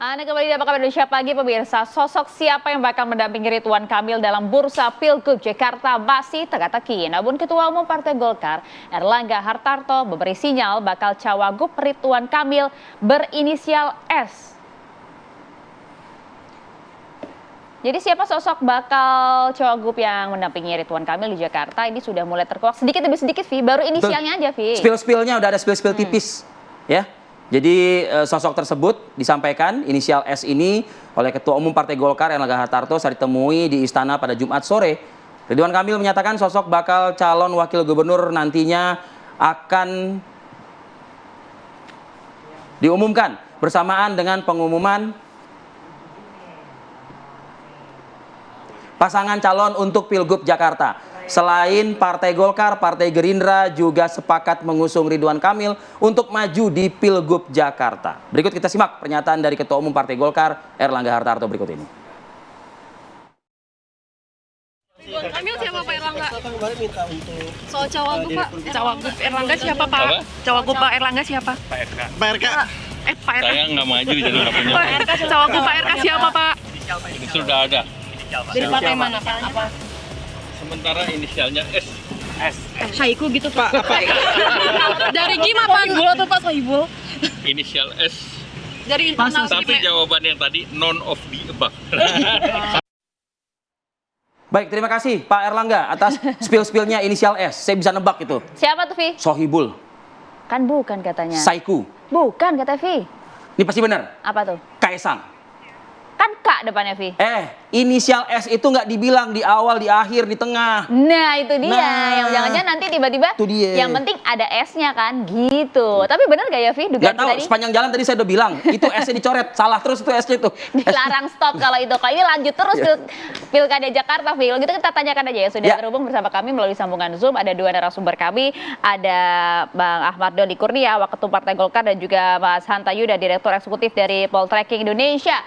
Anda kembali di Apa Kabar Indonesia Pagi, pemirsa. Sosok siapa yang bakal mendampingi Ridwan Kamil dalam bursa Pilgub Jakarta masih teka-teki. Namun Ketua Umum Partai Golkar, Erlangga Hartarto, memberi sinyal bakal cawagup Ridwan Kamil berinisial S. Jadi siapa sosok bakal cawagup yang mendampingi Ridwan Kamil di Jakarta ini sudah mulai terkuak sedikit demi sedikit, Vi. Baru inisialnya aja, Vi. Spill-spillnya udah ada spill-spill tipis, ya. Jadi sosok tersebut disampaikan inisial S ini oleh Ketua Umum Partai Golkar Erlangga Hartarto saat ditemui di Istana pada Jumat sore. Ridwan Kamil menyatakan sosok bakal calon wakil gubernur nantinya akan diumumkan bersamaan dengan pengumuman pasangan calon untuk Pilgub Jakarta. Selain Partai Golkar, Partai Gerindra juga sepakat mengusung Ridwan Kamil untuk maju di Pilgub Jakarta. Berikut kita simak pernyataan dari Ketua Umum Partai Golkar Erlangga Hartarto berikut ini. Ridwan Kamil siapa Pak Erlangga? Soal cawagup Pak, cawagup Erlangga siapa Pak? Cawagup Pak Erlangga siapa? Pak RK. Pak RK. Saya nggak maju jadi nggak punya. Pak RK, cawagup Pak RK siapa Pak? Ini sudah ada. Dari partai mana Pak? Apa? Sementara inisialnya S. Saiku gitu Pak. Dari Gima Pak Sohibul atau Pak Sohibul? Inisial S. Dari internal Tapi jawaban yang tadi none of the above. Baik, terima kasih Pak Erlangga atas spill-spillnya inisial S. Saya bisa nebak itu. Siapa tuh, Vi? Sohibul, Kan bukan katanya. Saiku. Bukan kata Vi. Ini pasti benar. Apa tuh? Kaisang. Kan K depannya, Vi. Inisial S itu nggak dibilang di awal, di akhir, di tengah. Nah, itu dia. Nah, yang jangan-jangan nanti tiba-tiba itu dia. yang penting ada S-nya kan, gitu. Tapi benar gak ya, Vi? Nggak Dugaan tahu, tadi sepanjang jalan tadi saya udah bilang, itu S-nya dicoret. Salah terus itu S-nya itu. dilarang stop kalau itu. Kalau ini lanjut terus Pilkada Jakarta, Vi. Kalau gitu kita tanyakan aja ya. Sudah terhubung bersama kami melalui sambungan Zoom. Ada dua narasumber kami. Ada Bang Ahmad Doli Kurnia, Waketum Partai Golkar, dan juga Mas Hanta Yuda, Direktur Eksekutif dari Poltreking Indonesia.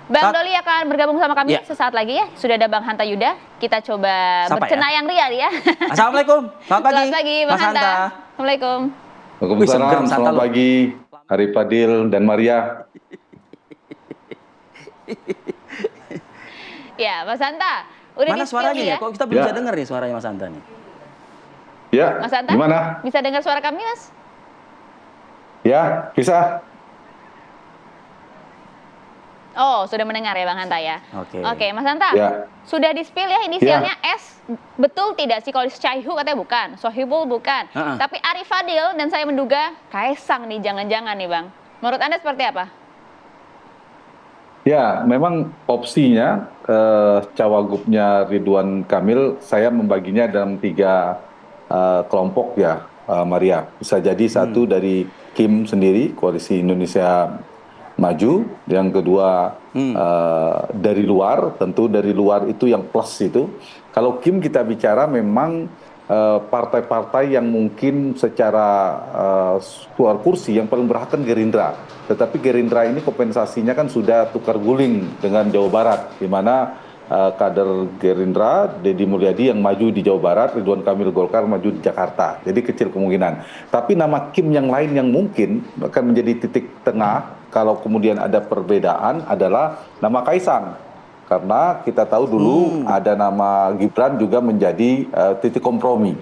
Bang Doli akan bergabung sama kami sesaat lagi ya. Sudah ada Bang Hanta Yuda. Kita coba bercenayang ria ya. Assalamualaikum. Selamat pagi. Selamat pagi, Bang Hanta. Assalamualaikum. Waalaikumsalam. Selamat pagi, Hari Fadil dan Maria. Ya, Mas Hanta. Udah Mana suaranya ya? ya? Kok kita belum bisa dengar nih suaranya Mas Hanta nih? Ya, Mas Hanta, gimana? Bisa dengar suara kami, Mas? Ya, bisa. Oh, sudah mendengar ya Bang Hanta ya? Oke, Mas Hanta. Ya. Sudah di-spill ya inisialnya S. Betul tidak sih kalau Syaihu katanya bukan, Sohibul bukan. Tapi Ari Fadil dan saya menduga Kaisang nih, jangan-jangan nih Bang. Menurut Anda seperti apa? Ya, memang opsinya cawagupnya Ridwan Kamil, saya membaginya dalam 3 kelompok ya, Maria. Bisa jadi satu dari Kim sendiri, Koalisi Indonesia Maju, yang kedua dari luar, tentu dari luar itu yang plus itu. Kalau Kim kita bicara memang partai-partai yang mungkin secara suara kursi yang paling berhak kan Gerindra. Tetapi Gerindra ini kompensasinya kan sudah tukar guling dengan Jawa Barat, di mana kader Gerindra, Deddy Mulyadi yang maju di Jawa Barat, Ridwan Kamil Golkar maju di Jakarta. Jadi kecil kemungkinan. Tapi nama Kim yang lain yang mungkin akan menjadi titik tengah kalau kemudian ada perbedaan adalah nama Kaisang. Karena kita tahu dulu ada nama Gibran juga menjadi titik kompromi.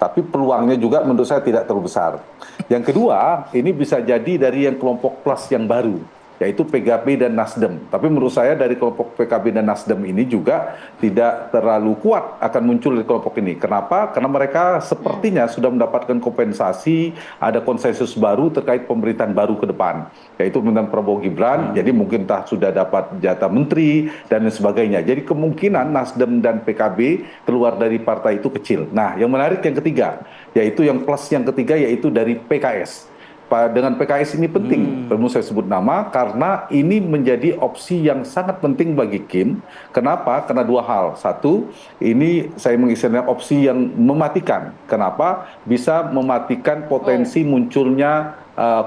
Tapi peluangnya juga menurut saya tidak terlalu besar. Yang kedua, ini bisa jadi dari yang kelompok plus yang baru, yaitu PKB dan Nasdem. Tapi menurut saya dari kelompok PKB dan Nasdem ini juga tidak terlalu kuat akan muncul di kelompok ini. Kenapa? Karena mereka sepertinya sudah mendapatkan kompensasi, ada konsensus baru terkait pemerintahan baru ke depan, yaitu pemerintahan Prabowo Gibran. Jadi mungkin sudah dapat jatah menteri dan lain sebagainya. Jadi kemungkinan Nasdem dan PKB keluar dari partai itu kecil. Nah, yang menarik yang ketiga, yaitu yang plus yang ketiga, yaitu dari PKS. Dengan PKS ini penting, perlu saya sebut nama, karena ini menjadi opsi yang sangat penting bagi Kim. Kenapa? Karena 2 hal. Satu, ini saya mengistilahkan opsi yang mematikan. Kenapa? Bisa mematikan potensi munculnya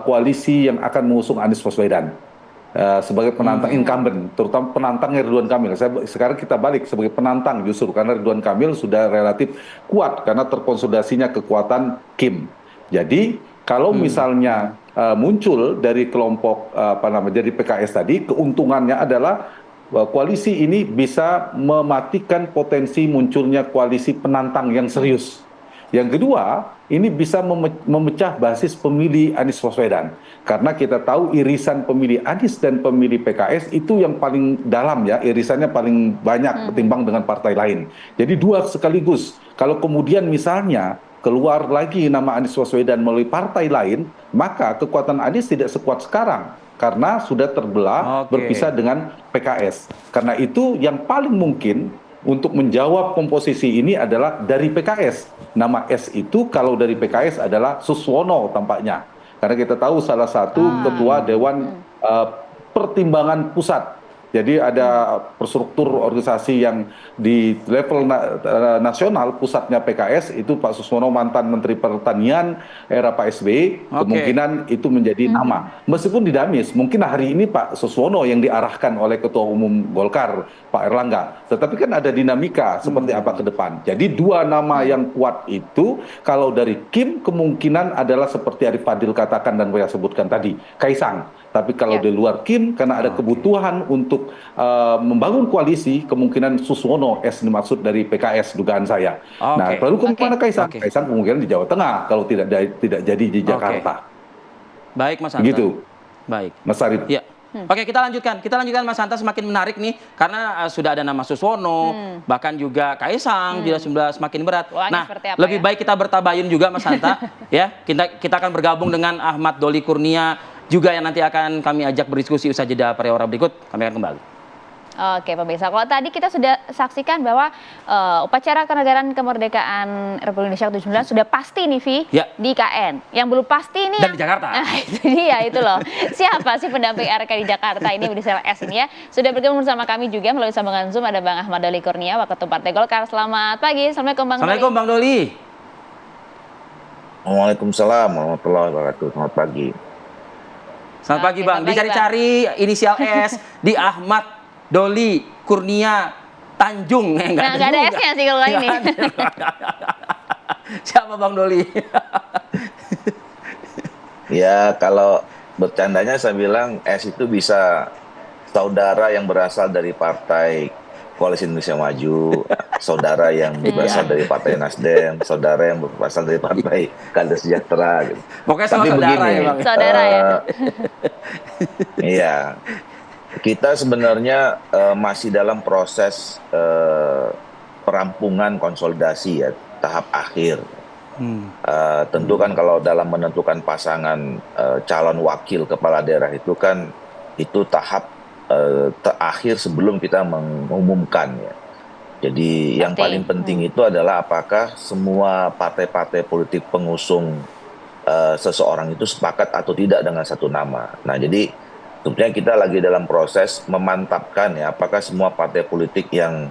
koalisi yang akan mengusung Anies Baswedan sebagai penantang incumbent, terutama penantangnya Ridwan Kamil. Sekarang kita balik sebagai penantang justru, karena Ridwan Kamil sudah relatif kuat karena terkonsolidasinya kekuatan Kim. Jadi kalau misalnya muncul dari kelompok dari PKS tadi, keuntungannya adalah koalisi ini bisa mematikan potensi munculnya koalisi penantang yang serius. Yang kedua, ini bisa memecah basis pemilih Anies Baswedan. Karena kita tahu irisan pemilih Anies dan pemilih PKS itu yang paling dalam ya, irisannya paling banyak ketimbang dengan partai lain. Jadi dua sekaligus. Kalau kemudian misalnya keluar lagi nama Anies Baswedan melalui partai lain, maka kekuatan Anies tidak sekuat sekarang. Karena sudah terbelah berpisah dengan PKS. Karena itu yang paling mungkin untuk menjawab komposisi ini adalah dari PKS. Nama S itu kalau dari PKS adalah Suswono tampaknya. Karena kita tahu salah satu ketua Dewan Pertimbangan Pusat. Jadi ada struktur organisasi yang di level nasional, pusatnya PKS, itu Pak Suswono mantan Menteri Pertanian era Pak SBY, kemungkinan itu menjadi nama. Meskipun dinamis, mungkin hari ini Pak Suswono yang diarahkan oleh Ketua Umum Golkar, Pak Erlangga. Tetapi kan ada dinamika seperti apa ke depan. Jadi dua nama yang kuat itu, kalau dari Kim kemungkinan adalah seperti Arif Fadil katakan dan saya sebutkan tadi, Kaisang. Tapi kalau di luar Kim, karena ada kebutuhan untuk membangun koalisi, kemungkinan Suswono S dimaksud dari PKS, dugaan saya. Nah, lalu kemana Kaisang? Kaisang kemungkinan di Jawa Tengah, kalau tidak jadi di Jakarta. Baik, Mas Hanta. Gitu. Baik. Mas Arif. Ya. Oke, kita lanjutkan. Kita lanjutkan, Mas Hanta, semakin menarik nih karena sudah ada nama Suswono, bahkan juga Kaisang sudah semakin berat. Wah, nah, ya? lebih baik kita bertabayun juga, Mas Hanta. Ya, kita akan bergabung dengan Ahmad Doli Kurnia juga yang nanti akan kami ajak berdiskusi usai jeda pariwara berikut. Kami akan kembali. Oke, pemirsa. Kalau tadi kita sudah saksikan bahwa upacara kenegaraan kemerdekaan Republik Indonesia ke-79 sudah pasti nih, Vi, di IKN. Yang belum pasti ini dan di Jakarta. Nah, itu dia, itu loh. Siapa sih pendamping RK di Jakarta ini di sel S ini ya? Sudah bergabung bersama kami juga melalui sambungan Zoom ada Bang Ahmad Doli Kurnia, Waketum Partai Golkar. Selamat pagi. Assalamualaikum, Bang Doli. Assalamualaikum, Bang Doli. Waalaikumsalam warahmatullahi wabarakatuh. Selamat pagi. Selamat pagi, Bang. Dicari-cari inisial S di Ahmad Doli Kurnia Tanjung. Nah, nggak ada S-nya sih kalau ini. Siapa Bang Doli? Ya, kalau bercandanya saya bilang S itu bisa saudara yang berasal dari Partai Koalisi Indonesia Maju, saudara yang berasal dari Partai Nasdem, saudara yang berasal dari Partai Keadilan Sejahtera. Gitu. Pokoknya sama saudara ya, Bang. Saudara ya. Iya. Kita sebenarnya masih dalam proses perampungan konsolidasi ya, tahap akhir. Tentu kan kalau dalam menentukan pasangan calon wakil kepala daerah itu kan itu tahap terakhir sebelum kita mengumumkan ya. Jadi yang paling penting itu adalah apakah semua partai-partai politik pengusung seseorang itu sepakat atau tidak dengan satu nama. Nah, jadi sebetulnya kita lagi dalam proses memantapkan ya, apakah semua partai politik yang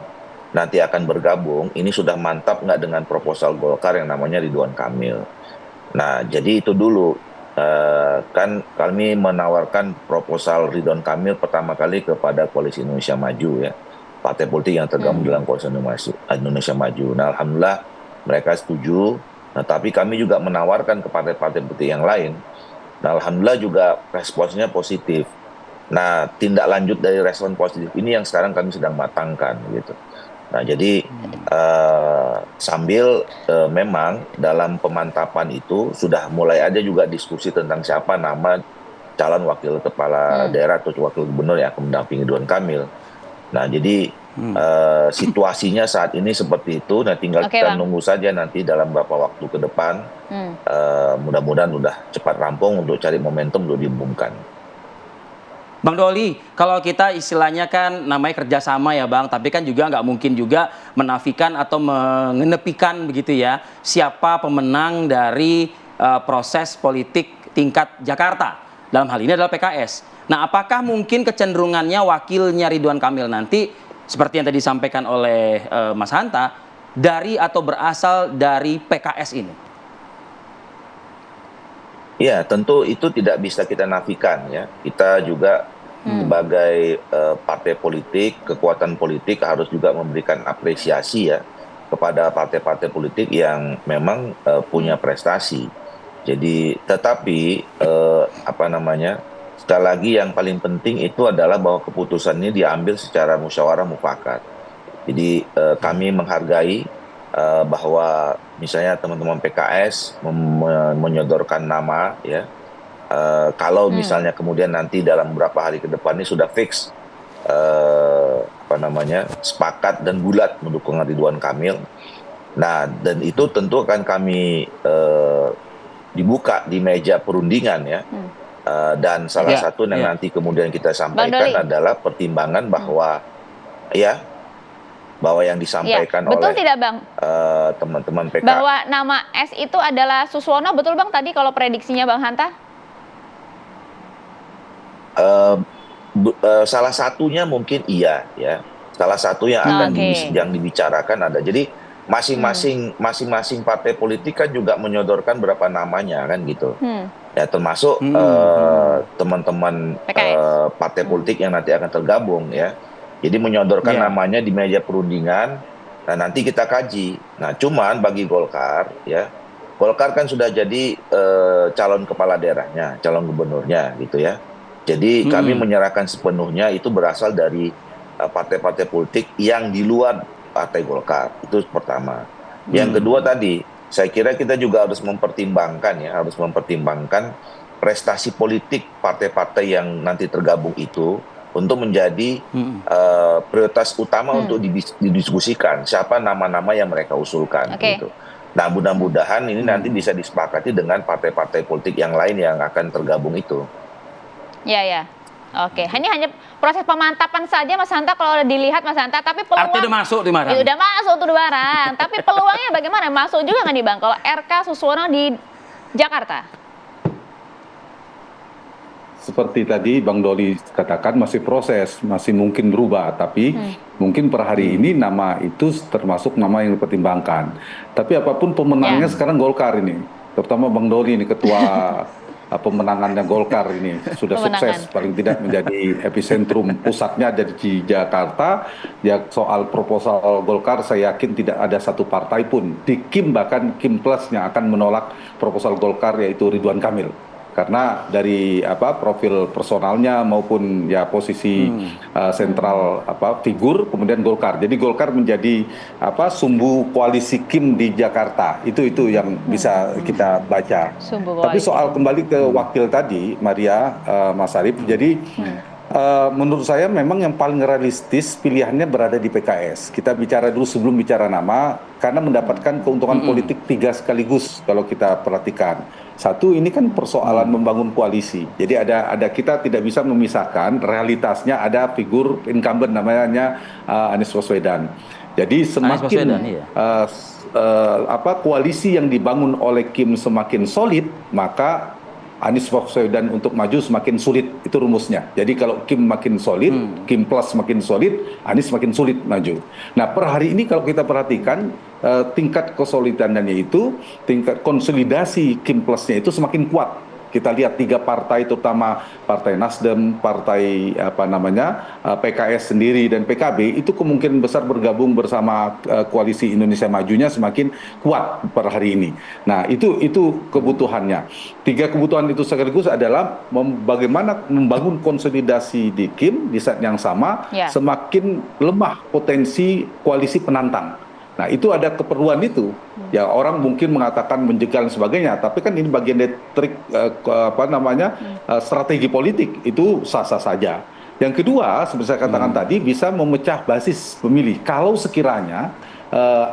nanti akan bergabung ini sudah mantap nggak dengan proposal Golkar yang namanya Ridwan Kamil. Nah, jadi itu dulu. Kan kami menawarkan proposal Ridwan Kamil pertama kali kepada Koalisi Indonesia Maju ya, partai politik yang tergabung dalam Koalisi Indonesia Maju. Nah, alhamdulillah mereka setuju. Nah, tapi kami juga menawarkan ke partai-partai politik yang lain. Nah, alhamdulillah juga responsnya positif. Nah, tindak lanjut dari respon positif ini yang sekarang kami sedang matangkan gitu. Nah, jadi sambil memang dalam pemantapan itu sudah mulai ada juga diskusi tentang siapa nama calon wakil kepala daerah atau wakil gubernur yang akan mendampingi Ridwan Kamil. Nah, jadi situasinya saat ini seperti itu. Nah, tinggal kita nunggu saja nanti dalam beberapa waktu ke depan. Mudah-mudahan sudah cepat rampung untuk cari momentum untuk diumumkan. Bang Doli, kalau kita istilahnya kan namanya kerjasama ya Bang, tapi kan juga nggak mungkin juga menafikan atau mengenepikan begitu ya siapa pemenang dari proses politik tingkat Jakarta. Dalam hal ini adalah PKS. Nah, apakah mungkin kecenderungannya wakilnya Ridwan Kamil nanti seperti yang tadi disampaikan oleh Mas Hanta dari atau berasal dari PKS ini? Ya, tentu itu tidak bisa kita nafikan ya. Kita juga sebagai partai politik, kekuatan politik harus juga memberikan apresiasi ya kepada partai-partai politik yang memang punya prestasi. Jadi tetapi apa namanya, sekali lagi yang paling penting itu adalah bahwa keputusan ini diambil secara musyawarah mufakat. Jadi kami menghargai bahwa misalnya teman-teman PKS menyodorkan nama, ya. Kalau misalnya kemudian nanti dalam beberapa hari ke depan ini sudah fix apa namanya, sepakat dan bulat mendukung Ridwan Kamil. Nah, dan itu tentu akan kami dibuka di meja perundingan, ya. Dan salah satu yang nanti kemudian kita sampaikan adalah pertimbangan bahwa ya, bahwa yang disampaikan betul oleh tidak, Bang? Teman-teman PKS Bahwa nama S itu adalah Suswono, betul Bang tadi kalau prediksinya Bang Hanta? salah satunya mungkin iya, ya. Salah satu yang akan yang dibicarakan ada. Jadi masing-masing partai politik kan juga menyodorkan berapa namanya kan gitu. Ya, termasuk teman-teman partai politik yang nanti akan tergabung, ya. Jadi menyodorkan namanya di meja perundingan. Nah, nanti kita kaji. Nah, cuman bagi Golkar, ya, Golkar kan sudah jadi calon kepala daerahnya, calon gubernurnya gitu, ya. Jadi kami menyerahkan sepenuhnya itu berasal dari partai-partai politik yang di luar partai Golkar. Itu pertama. Yang kedua tadi, saya kira kita juga harus mempertimbangkan, ya, harus mempertimbangkan prestasi politik partai-partai yang nanti tergabung itu untuk menjadi prioritas utama untuk didiskusikan siapa nama-nama yang mereka usulkan. Gitu. Nah, mudah-mudahan ini nanti bisa disepakati dengan partai-partai politik yang lain yang akan tergabung itu. Ya. Oke, ini hanya proses pemantapan saja Mas Hanta kalau dilihat Mas Hanta, tapi peluang artinya udah masuk di barang. Ya, udah masuk tuh barang, tapi peluangnya bagaimana? Masuk juga nggak nih Bang kalau RK Suswono di Jakarta? Seperti tadi Bang Doli katakan masih proses, masih mungkin berubah, tapi mungkin per hari ini nama itu termasuk nama yang dipertimbangkan. Tapi apapun pemenangnya sekarang Golkar ini, terutama Bang Doli ini ketua pemenangannya Golkar ini sudah sukses, paling tidak menjadi epicentrum pusatnya ada di Jakarta. Ya, soal proposal Golkar saya yakin tidak ada satu partai pun di Kim, bahkan Kim Plus yang akan menolak proposal Golkar, yaitu Ridwan Kamil. Karena dari profil personalnya maupun ya posisi sentral figur, kemudian Golkar. Jadi Golkar menjadi sumbu koalisi Kim di Jakarta. Itu yang bisa kita baca. Tapi soal kembali ke wakil tadi, Maria, Mas Arief. Jadi menurut saya memang yang paling realistis pilihannya berada di PKS. Kita bicara dulu sebelum bicara nama, karena mendapatkan keuntungan politik 3 sekaligus kalau kita perhatikan. Satu, ini kan persoalan membangun koalisi. Jadi ada kita tidak bisa memisahkan realitasnya, ada figur incumbent namanya Anies Baswedan. Jadi semakin koalisi yang dibangun oleh Kim semakin solid, maka Anies Baswedan untuk maju semakin sulit, itu rumusnya. Jadi kalau Kim makin solid, Kim Plus makin solid, Anies makin sulit maju. Nah, per hari ini kalau kita perhatikan tingkat kesolidannya itu, tingkat konsolidasi Kim Plusnya itu semakin kuat. Kita lihat 3 partai, terutama Partai Nasdem, Partai PKS sendiri dan PKB itu kemungkinan besar bergabung bersama koalisi Indonesia Majunya semakin kuat per hari ini. Nah, itu kebutuhannya. 3 kebutuhan itu sekaligus adalah bagaimana membangun konsolidasi di Kim di saat yang sama, semakin lemah potensi koalisi penantang. Nah, itu ada keperluan itu. Ya, orang mungkin mengatakan menjegal dan sebagainya, tapi kan ini bagian dari trik strategi politik, itu sah-sah saja. Yang kedua, seperti saya katakan tadi, bisa memecah basis pemilih. Kalau sekiranya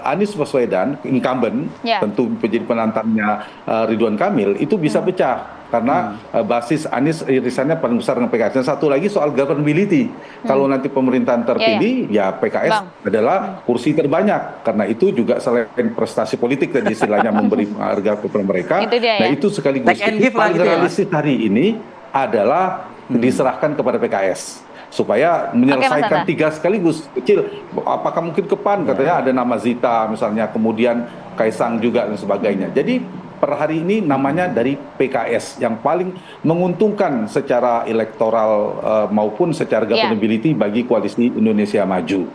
Anies Baswedan, incumbent, tentu menjadi penantangnya Ridwan Kamil, itu bisa pecah. Karena basis Anies irisannya paling besar dengan PKS. Dan satu lagi soal governability. Kalau nanti pemerintahan terpilih, ya PKS adalah kursi terbanyak. Karena itu juga selain prestasi politik dan istilahnya memberi harga kepada mereka. Nah, itu sekaligus paling realistis hari ini adalah diserahkan kepada PKS. Supaya menyelesaikan 3 sekaligus kecil. Apakah mungkin ke PAN? Katanya ada nama Zita misalnya, kemudian Kaisang juga dan sebagainya. Jadi per hari ini namanya dari PKS yang paling menguntungkan secara elektoral maupun secara governability bagi koalisi Indonesia Maju.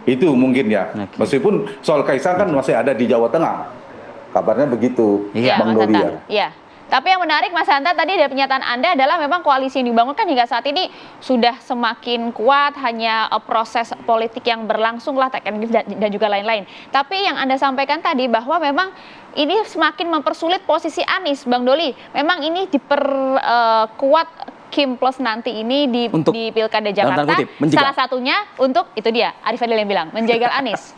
Itu mungkin ya. Meskipun soal Kaisang kan masih ada di Jawa Tengah. Kabarnya begitu, Bang Doli ya. Iya. Tapi yang menarik Mas Hanta tadi dari pernyataan Anda adalah memang koalisi yang dibangun kan hingga saat ini sudah semakin kuat, hanya proses politik yang berlangsung lah, teknik dan juga lain-lain. Tapi yang Anda sampaikan tadi bahwa memang ini semakin mempersulit posisi Anies, Bang Doli. Memang ini diperkuat Kim plus nanti ini di Pilkada Jakarta. Salah satunya untuk, itu dia, Arif Fadil yang bilang, menjegal Anies.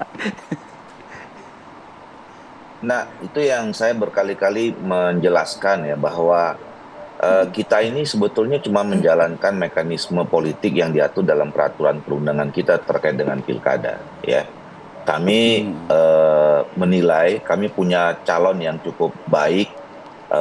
Nah, itu yang saya berkali-kali menjelaskan ya, bahwa kita ini sebetulnya cuma menjalankan mekanisme politik yang diatur dalam peraturan perundangan kita terkait dengan pilkada. Ya, kami menilai kami punya calon yang cukup baik,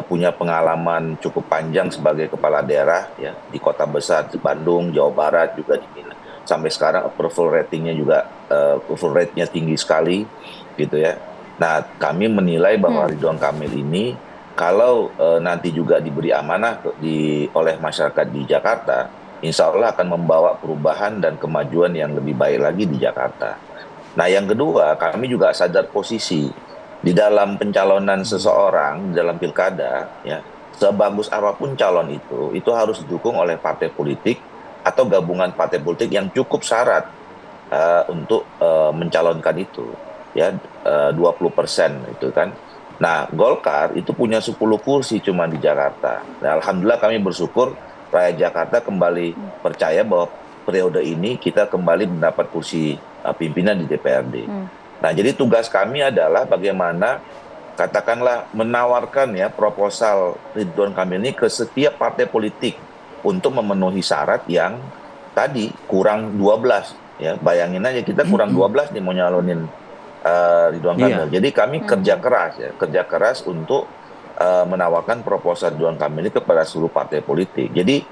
punya pengalaman cukup panjang sebagai kepala daerah ya di kota besar di Bandung, Jawa Barat juga di Mina. Sampai sekarang approval ratingnya juga approval rate-nya tinggi sekali, gitu ya. Nah, kami menilai bahwa Ridwan Kamil ini kalau nanti juga diberi amanah oleh masyarakat di Jakarta, insya Allah akan membawa perubahan dan kemajuan yang lebih baik lagi di Jakarta. Nah, yang kedua, kami juga sadar posisi di dalam pencalonan seseorang dalam pilkada, ya, sebagus apapun calon itu harus didukung oleh partai politik atau gabungan partai politik yang cukup syarat untuk mencalonkan itu. Ya, 20% itu kan. Nah, Golkar itu punya 10 kursi cuma di Jakarta. Nah, alhamdulillah kami bersyukur rakyat Jakarta kembali percaya bahwa periode ini kita kembali mendapat kursi pimpinan di DPRD. Nah, jadi tugas kami adalah bagaimana katakanlah menawarkan ya proposal Ridwan Kamil ini ke setiap partai politik untuk memenuhi syarat yang tadi kurang 12 ya. Bayangin aja kita kurang 12 nih mau nyalonin Ridwan Kamil. Jadi kami kerja keras untuk menawarkan proposal Ridwan Kamil ini kepada seluruh partai politik. Jadi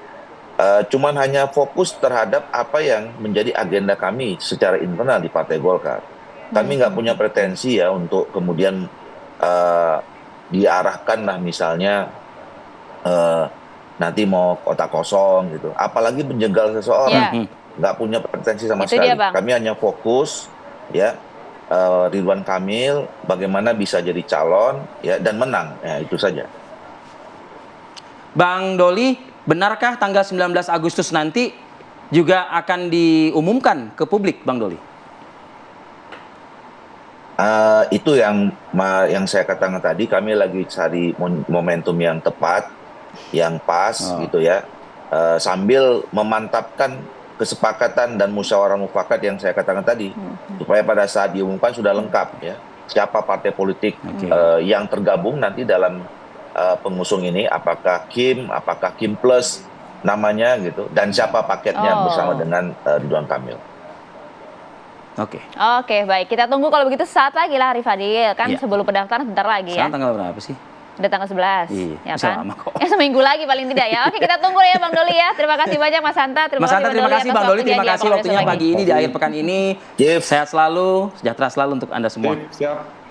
cuman hanya fokus terhadap apa yang menjadi agenda kami secara internal di Partai Golkar. Kami nggak punya pretensi ya untuk kemudian diarahkan lah misalnya nanti mau kota kosong gitu. Apalagi menjegal seseorang. Nggak punya pretensi sama sekali. Kami hanya fokus ya. Ridwan Kamil bagaimana bisa jadi calon ya dan menang ya, itu saja. Bang Doli, benarkah tanggal 19 Agustus nanti juga akan diumumkan ke publik, Bang Doli? Itu yang saya katakan tadi, kami lagi cari momentum yang tepat, yang pas gitu ya, sambil memantapkan kesepakatan dan musyawarah mufakat yang saya katakan tadi, supaya pada saat diumumkan sudah lengkap ya siapa partai politik yang tergabung nanti dalam pengusung ini, apakah Kim plus namanya gitu, dan siapa paketnya bersama dengan Ridwan Kamil. Oke, baik, kita tunggu kalau begitu saat lagi lah Arif Fadil, kan sebelum pendaftaran bentar lagi ya. Sekarang tanggal berapa sih? Udah tanggal 11, ya kan? lama kok. Ya seminggu lagi paling tidak ya. Oke, kita tunggu ya Bang Doli ya. Terima kasih banyak Mas Hanta. Terima kasih Bang Doli. Terima kasih waktunya pagi ini di akhir pekan ini. Sehat selalu, sejahtera selalu untuk Anda semua. Siap.